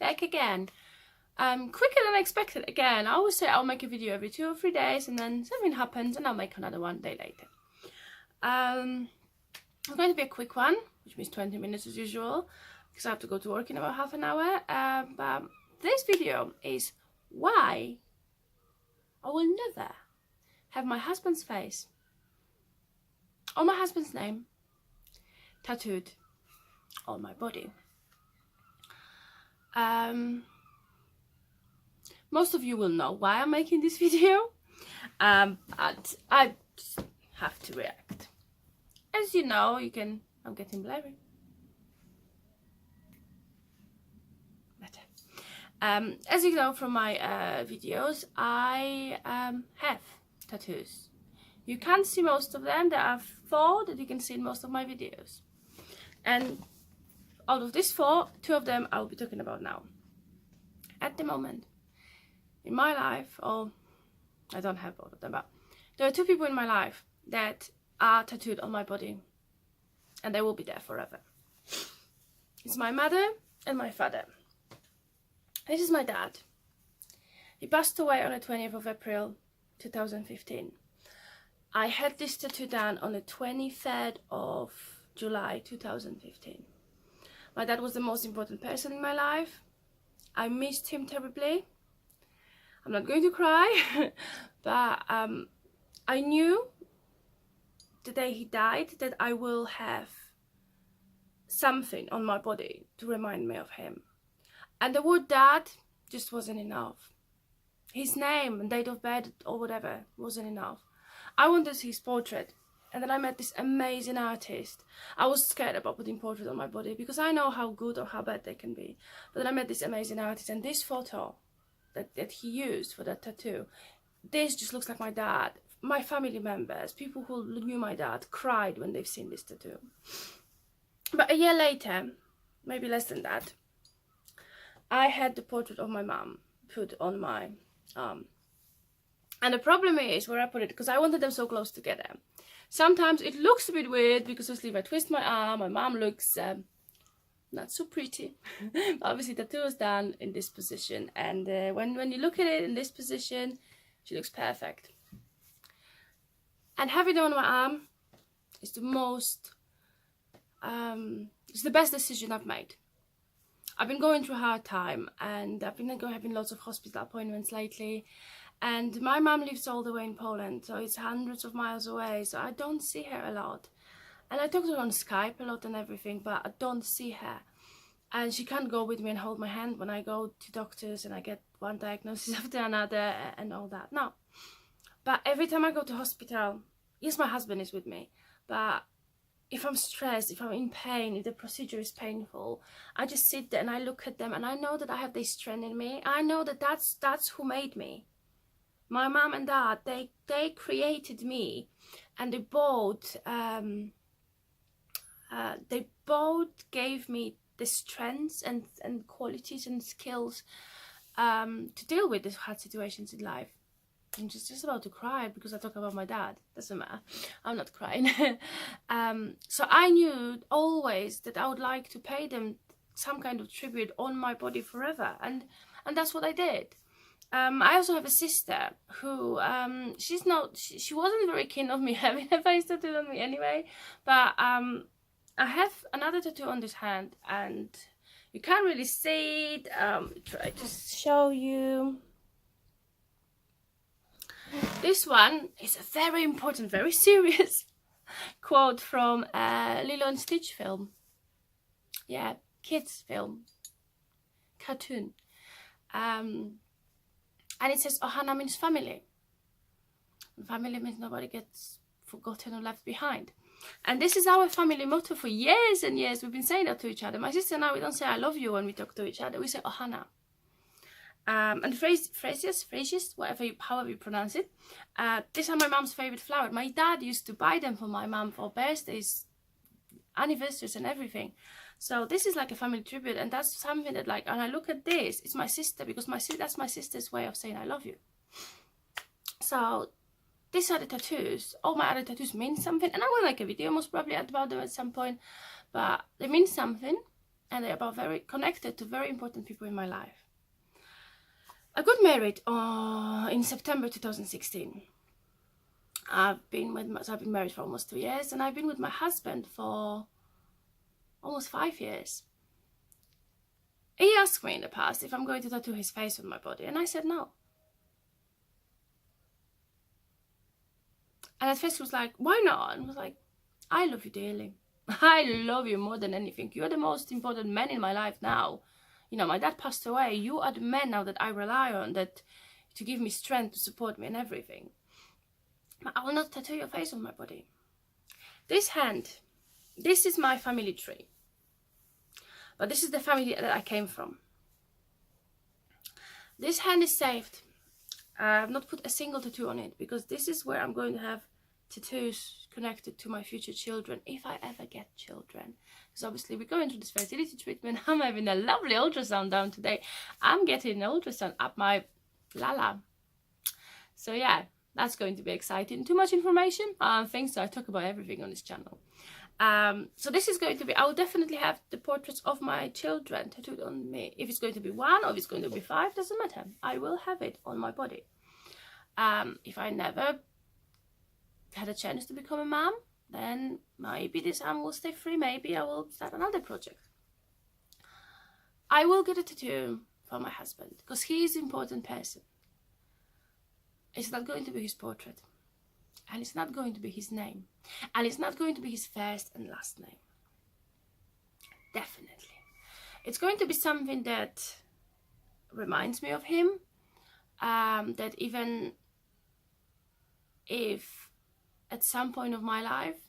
back again. Quicker than expected again. I always say I'll make a video every 2 or 3 days, and then something happens and I'll make another one day later. It's going to be a quick one, which means 20 minutes as usual, because I have to go to work in about half an hour. But this video is why I will never have my husband's face or my husband's name tattooed on my body. Most of you will know why I'm making this video, and I just have to react. As you know, I'm getting blurry. Better. As you know from my videos, I have tattoos. You can't see most of them. There are 4 that you can see in most of my videos. And out of these 4, 2 of them I'll be talking about now. At the moment, in my life, or I don't have both of them, but there are 2 people in my life that are tattooed on my body, and they will be there forever. It's my mother and my father. This is my dad. He passed away on the 20th of April 2015. I had this tattoo done on the 23rd of July 2015. My dad was the most important person in my life. I missed him terribly. I'm not going to cry, but I knew the day he died that I will have something on my body to remind me of him. And the word dad just wasn't enough. His name and date of birth or whatever wasn't enough. I wanted his portrait. And then I met this amazing artist. I was scared about putting portraits on my body because I know how good or how bad they can be. But then I met this amazing artist, and this photo that he used for that tattoo, this just looks like my dad. My family members, people who knew my dad, cried when they've seen this tattoo. But a year later, maybe less than that, I had the portrait of my mom put on my arm. And the problem is where I put it, because I wanted them so close together. Sometimes it looks a bit weird because obviously if I twist my arm, my mom looks not so pretty. Obviously the tattoo is done in this position, and when you look at it in this position, she looks perfect. And having it on my arm is the most, it's the best decision I've made. I've been going through a hard time, and I've been having lots of hospital appointments lately. And my mum lives all the way in Poland, so it's hundreds of miles away, so I don't see her a lot. And I talk to her on Skype a lot and everything, but I don't see her. And she can't go with me and hold my hand when I go to doctors and I get one diagnosis after another and all that. No. But every time I go to hospital, yes, my husband is with me, but if I'm stressed, if I'm in pain, if the procedure is painful, I just sit there and I look at them and I know that I have this strength in me. I know that that's who made me. My mom and dad, they created me, and they both gave me the strengths and qualities and skills to deal with these hard situations in life. I'm just about to cry because I talk about my dad. Doesn't matter. I'm not crying. So I knew always that I would like to pay them some kind of tribute on my body forever, and that's what I did. I also have a sister who she wasn't very keen on me having a face tattooed on me anyway, but I have another tattoo on this hand, and you can't really see it. Try to show you. This one is a very important, very serious quote from a Lilo and Stitch film. Yeah, kids film, cartoon. And it says Ohana means family. Family means nobody gets forgotten or left behind. And this is our family motto for years and years. We've been saying that to each other. My sister and I, we don't say I love you when we talk to each other. We say Ohana. And phrases, however you pronounce it. These are my mom's favorite flower. My dad used to buy them for my mom for birthdays, anniversaries and everything. So this is like a family tribute, and that's something that, like, and I look at this, it's my sister, because that's my sister's way of saying I love you. So these are the tattoos. All my other tattoos mean something, and I will make a video most probably about them at some point, but they mean something. and they're about very connected to very important people in my life. I got married in September 2016. I've been married for almost 2 years, and I've been with my husband for almost 5 years. He asked me in the past if I'm going to tattoo his face on my body, and I said no. And at first he was like, why not? And I was like, I love you dearly. I love you more than anything. You're the most important man in my life now. You know, my dad passed away. You are the man now that I rely on, that to give me strength, to support me and everything. But I will not tattoo your face on my body. This hand, this is my family tree. But this is the family that I came from. This hand is saved. I have not put a single tattoo on it because this is where I'm going to have tattoos connected to my future children, if I ever get children. Because obviously we're going through this fertility treatment. I'm having a lovely ultrasound down today. I'm getting an ultrasound up my lala. So yeah, that's going to be exciting. Too much information? I don't think so. I talk about everything on this channel. So this is going to be, I will definitely have the portraits of my children tattooed on me. If it's going to be 1 or if it's going to be 5, doesn't matter. I will have it on my body. If I never had a chance to become a mom, then maybe this arm will stay free. Maybe I will start another project. I will get a tattoo for my husband because he is an important person. It's not going to be his portrait, and it's not going to be his name, and it's not going to be his first and last name. Definitely. It's going to be something that reminds me of him, that even if at some point of my life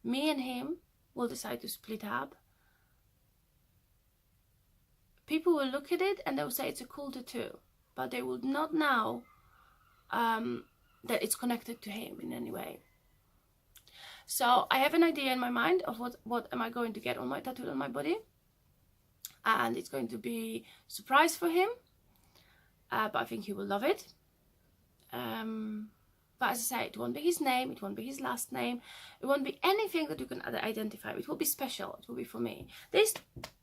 me and him will decide to split up, people will look at it and they will say it's a cool tattoo, but they will not know that it's connected to him in any way. So I have an idea in my mind of what am I going to get on my tattoo on my body, and it's going to be a surprise for him, but I think he will love it. But as I say, it won't be his name, it won't be his last name, it won't be anything that you can identify. It will be special, it will be for me. These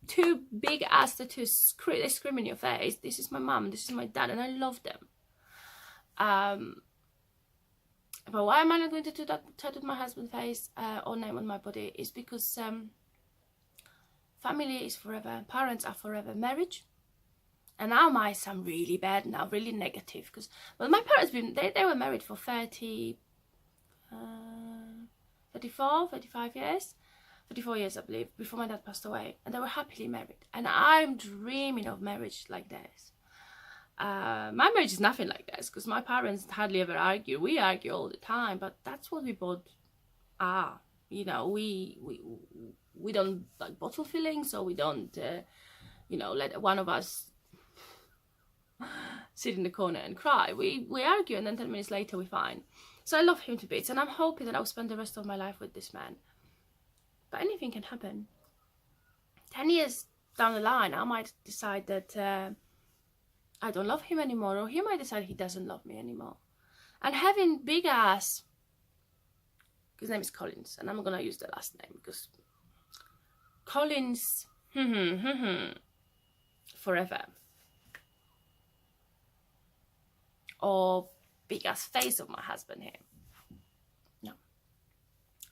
2 big ass tattoos, they scream in your face. This is my mum, this is my dad, and I love them. But why am I not going to tattoo my husband's face or name on my body is because family is forever, parents are forever, marriage. And now might sound really bad now, really negative, because, well, my parents, they were married for 34, 35 years, 34 years, I believe, before my dad passed away, and they were happily married. And I'm dreaming of marriage like this. My marriage is nothing like this, because my parents hardly ever argue. We argue all the time, but that's what we both are. You know, we don't like bottle feelings, or we don't, you know, let one of us sit in the corner and cry. We argue, and then 10 minutes later we're fine. So I love him to bits, and I'm hoping that I'll spend the rest of my life with this man. But anything can happen. 10 years down the line, I might decide that I don't love him anymore, or he might decide he doesn't love me anymore. And having big ass, his name is Collins, and I'm gonna use the last name because Collins forever. Or big ass face of my husband here. No.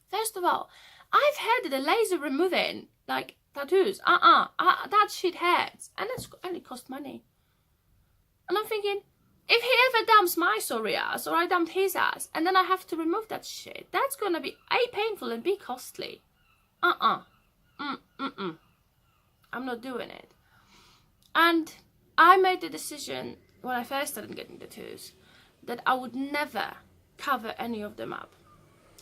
First of all, I've heard that the laser removing like tattoos, that shit hurts, and it costs money. And I'm thinking, if he ever dumps my sorry ass, or I dumped his ass, and then I have to remove that shit, that's gonna be A, painful, and B, costly. I'm not doing it. And I made the decision when I first started getting tattoos that I would never cover any of them up.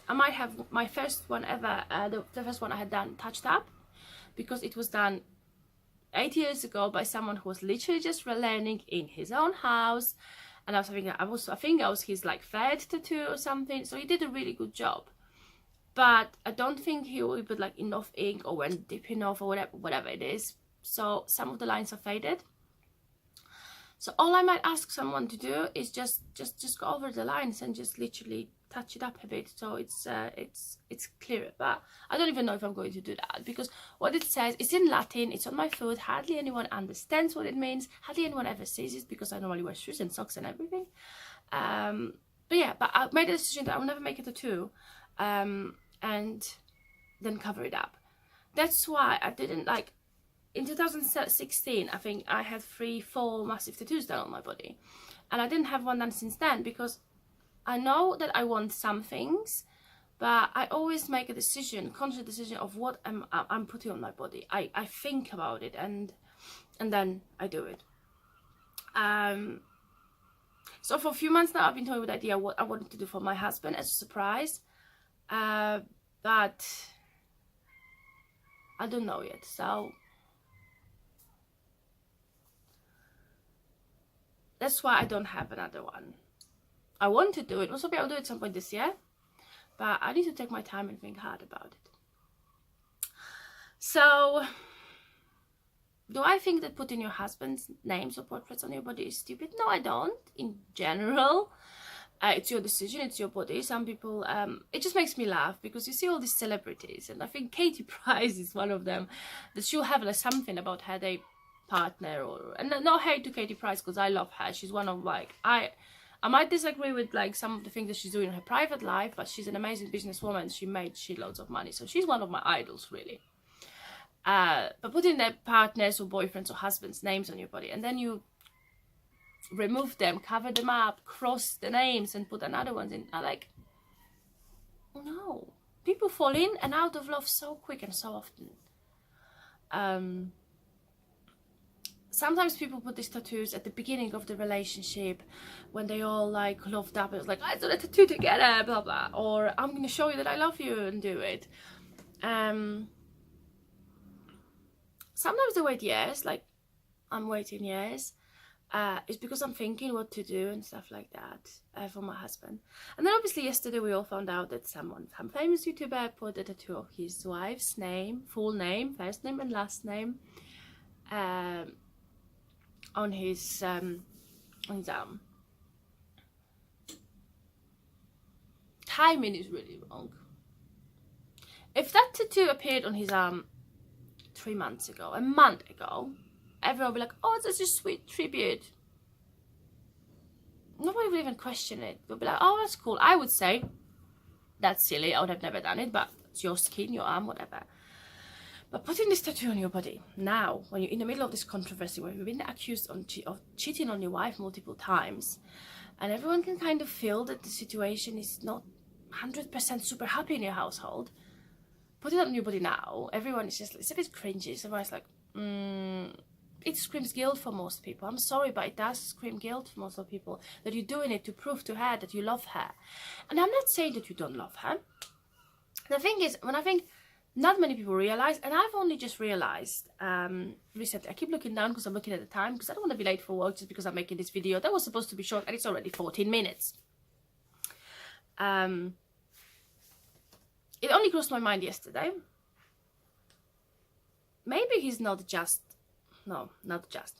I might have my first one ever, the first one I had done touched up, because it was done 8 years ago by someone who was literally just learning in his own house, and I think I was his like 3rd tattoo or something, so he did a really good job. But I don't think he would put like enough ink or went deep enough or whatever it is, so some of the lines are faded. So all I might ask someone to do is just go over the lines and just literally touch it up a bit so it's clearer. But I don't even know if I'm going to do that, because what it says, it's in Latin, it's on my foot, hardly anyone understands what it means, hardly anyone ever sees it, because I normally wear shoes and socks and everything. But yeah, but I made a decision that I will never make a tattoo and then cover it up. That's why I didn't, like, in 2016 I think I had 3-4 massive tattoos done on my body, and I didn't have one done since then, because I know that I want some things, but I always make a decision, conscious decision of what I'm putting on my body. I think about it and then I do it. So for a few months now I've been toying with the idea what I wanted to do for my husband as a surprise, but I don't know yet, so that's why I don't have another one. I want to do it, also I'll do it at some point this year, but I need to take my time and think hard about it. So, do I think that putting your husband's names or portraits on your body is stupid? No, I don't, in general. It's your decision, it's your body. Some people, it just makes me laugh, because you see all these celebrities, and I think Katie Price is one of them, that she'll have like something about her partner, or, and no hate to Katie Price, because I love her. She's one of, like, I might disagree with like some of the things that she's doing in her private life, but she's an amazing businesswoman. She made shitloads of money, so she's one of my idols, really. But putting their partners or boyfriends or husbands' names on your body, and then you remove them, cover them up, cross the names and put another ones in, I'm like, oh no. People fall in and out of love so quick and so often. Sometimes people put these tattoos at the beginning of the relationship when they all like loved up. It's like, let's do a tattoo together, blah blah, or I'm gonna show you that I love you, and do it. Sometimes they wait years, like I'm waiting years. It's because I'm thinking what to do and stuff like that for my husband. And then obviously yesterday we all found out that some famous YouTuber put a tattoo of his wife's name, full name, first name and last name, on his arm. Timing is really wrong. If that tattoo appeared on his arm 3 months ago, a month ago, everyone would be like, oh, it's such a sweet tribute. Nobody would even question it. They'll be like, oh, that's cool. I would say, that's silly, I would have never done it, but it's your skin, your arm, whatever. But putting this tattoo on your body now, when you're in the middle of this controversy, where you've been accused of cheating on your wife multiple times, and everyone can kind of feel that the situation is not 100% super happy in your household, put it on your body now, everyone is just, it's a bit cringy. Everyone's like, it screams guilt for most people. I'm sorry, but it does scream guilt for most of people, that you're doing it to prove to her that you love her. And I'm not saying that you don't love her. The thing is, when I think not many people realize, and I've only just realized recently, I keep looking down because I'm looking at the time, because I don't want to be late for work just because I'm making this video. That was supposed to be short and it's already 14 minutes. It only crossed my mind yesterday. Maybe he's not just,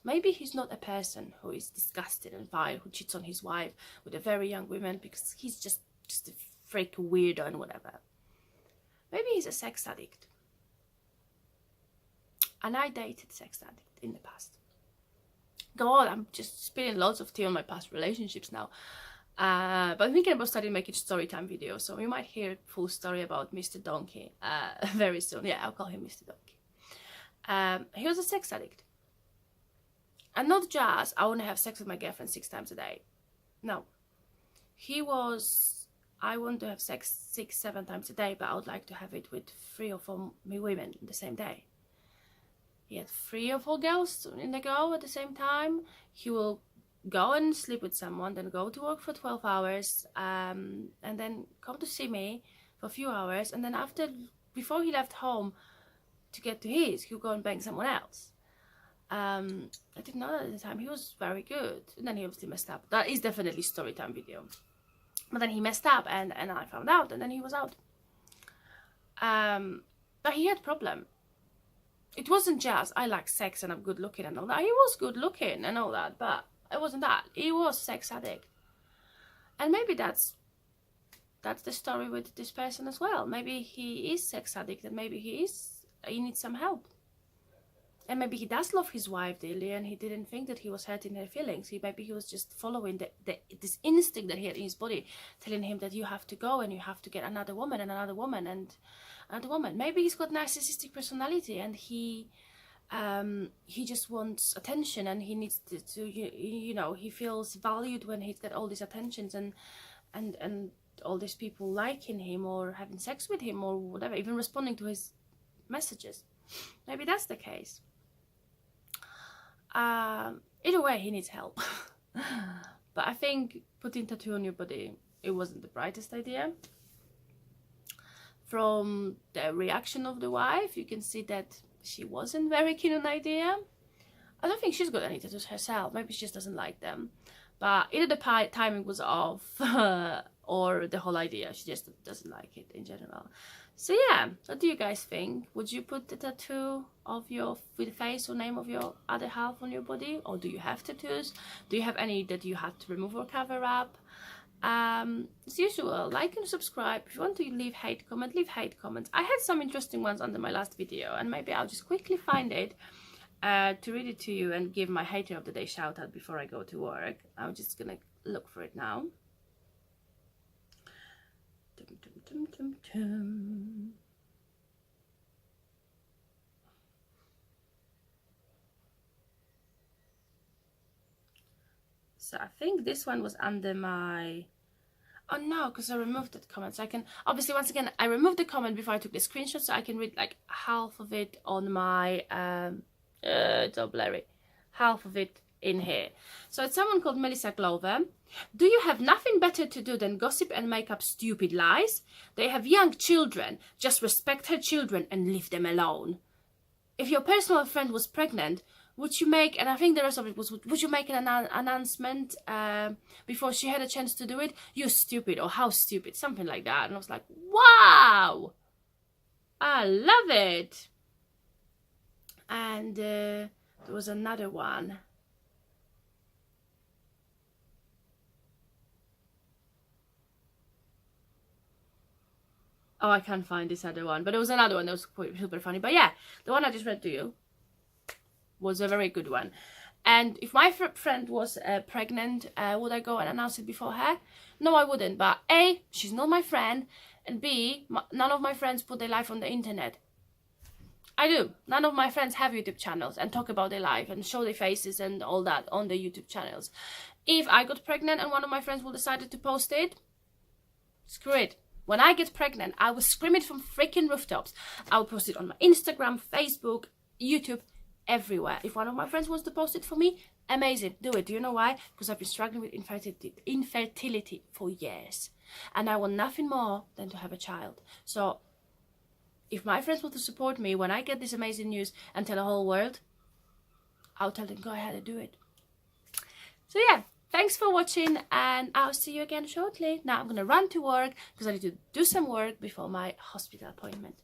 maybe he's not a person who is disgusted and vile, who cheats on his wife with a very young woman, because he's just a freak weirdo and whatever. Maybe he's a sex addict. And I dated sex addict in the past. God, I'm just spilling lots of tea on my past relationships now. But I'm thinking about starting making storytime videos, so you might hear a full story about Mr. Donkey very soon. Yeah, I'll call him Mr. Donkey. He was a sex addict. And not just, I want to have sex with my girlfriend 6 times a day. No. He was, I want to have sex 6-7 times a day, but I would like to have it with 3 or 4 women the same day. He had 3 or 4 girls in the go at the same time. He will go and sleep with someone, then go to work for 12 hours, and then come to see me for a few hours, and then before he left home to get to his, he'll go and bang someone else. I didn't know that at the time. He was very good, and then he obviously messed up. That is definitely storytime video. But then he messed up, and I found out, and then he was out. But he had a problem. It wasn't just, I like sex and I'm good looking and all that. He was good looking and all that, but it wasn't that. He was sex addict. And maybe that's that's the story with this person as well. Maybe he is sex addict, and maybe he needs some help. And maybe he does love his wife dearly, and he didn't think that he was hurting her feelings. Maybe he was just following this instinct that he had in his body, telling him that you have to go and you have to get another woman and another woman and another woman. Maybe he's got narcissistic personality, and he just wants attention, and he needs to you know, he feels valued when he's got all these attentions and all these people liking him or having sex with him or whatever, even responding to his messages. Maybe that's the case. Either way, he needs help. But I think putting tattoo on your body, it wasn't the brightest idea. From the reaction of the wife, you can see that she wasn't very keen on the idea. I don't think she's got any tattoos herself. Maybe she just doesn't like them. But either the timing was off or the whole idea, she just doesn't like it in general. So yeah, what do you guys think? Would you put the tattoo of your with face or name of your other half on your body? Or do you have tattoos? Do you have any that you had to remove or cover up? As usual, like and subscribe. If you want to leave hate comment, leave hate comments. I had some interesting ones under my last video, and maybe I'll just quickly find it to read it to you and give my hater of the day shout out before I go to work. I'm just gonna look for it now. So I think this one was under my... Oh no, because I removed that comment. So I can, obviously, once again, I removed the comment before I took the screenshot, so I can read like half of it on my, it's all blurry, half of it in here. So it's someone called Melissa Glover. Do you have nothing better to do than gossip and make up stupid lies? They have young children. Just respect her children and leave them alone. If your personal friend was pregnant, would you make, and I think the rest of it was, would you make an announcement before she had a chance to do it? You stupid, or how stupid, something like that. And I was like, wow, I love it. And there was another one. Oh, I can't find this other one, but there was another one that was super funny. But yeah, the one I just read to you was a very good one. And if my friend was pregnant, would I go and announce it before her? No, I wouldn't. But A, she's not my friend, and B, none of my friends put their life on the internet. I do. None of my friends have YouTube channels and talk about their life and show their faces and all that on their YouTube channels. If I got pregnant and one of my friends will decide to post it, screw it. When I get pregnant, I will scream it from freaking rooftops. I will post it on my Instagram, Facebook, YouTube, everywhere. If one of my friends wants to post it for me, amazing, do it. Do you know why? Because I've been struggling with infertility for years, and I want nothing more than to have a child. So if my friends want to support me when I get this amazing news and tell the whole world, I'll tell them, go ahead and do it. So yeah, thanks for watching, and I'll see you again shortly. Now I'm gonna run to work because I need to do some work before my hospital appointment.